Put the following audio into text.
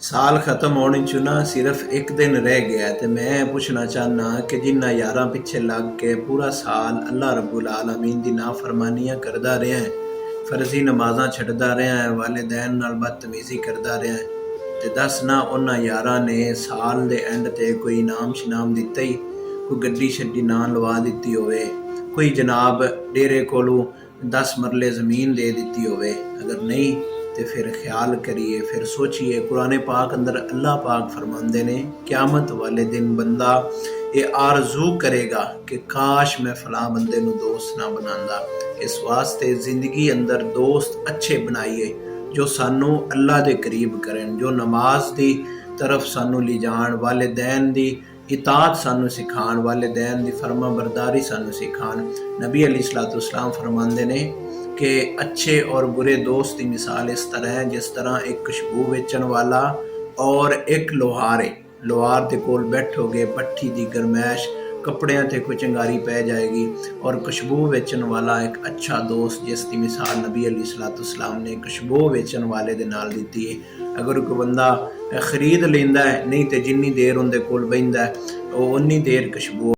साल खत्म होने चु ना सिर्फ एक दिन रह गया ते मैं पूछना चाहना कि जिन्ना यारां पिछे लग के पूरा साल अल्लाह रब्बुल आलमीन दी नाफरमानियां करदा रहा है, फर्जी नमाज़ां छड्डदा रहा है, वालिदैन नाल बदतमीज़ी करदा रहा है, ते दस ना उन्हां यारां ने साल दे एंड ते कोई इनाम शनाम दिता ही, कोई गड्डी शड्डी ना लवा दित्ती होवे, कोई जनाब डेरे कोलों 10 मरले ज़मीन दे दित्ती होवे। अगर नहीं तो फिर ख्याल करिए, फिर सोचिए। कुरान पाक अंदर अल्लाह पाक फरमाते ने क़यामत वाले दिन बंदा ये आरजू करेगा कि काश मैं फलां बंदे नूं दोस्त ना बनांदा। इस वास्ते ज़िंदगी अंदर दोस्त अच्छे बनाइए जो सानू अल्लाह दे करीब करन, जो नमाज दी तरफ सानू ले जान, वालिदैन दी इताअत सानू सिखाण, वालिदैन दी फर्मा बरदारी सानू सिखाण। नबी अलैहिस्सलाम फरमाते ने कि अच्छे और बुरे दोस्त की मिसाल इस तरह है जिस तरह एक खुशबू बेचन वाला और एक लोहार के कोल बैठोगे, भट्ठी की गरमैश कपड़ियां ते कोई चंगारी पै जाएगी, और खुशबू बेचन वाला एक अच्छा दोस्त जिसकी मिसाल नबी अलैहिस्सलाम ने खुशबू बेचन वाले दे नाल दी है। अगर कोई बंदा खरीद लेंदा है, नहीं तो जिन्नी देर उनके कोल बहिंदा है वो उन्नी देर खुशबू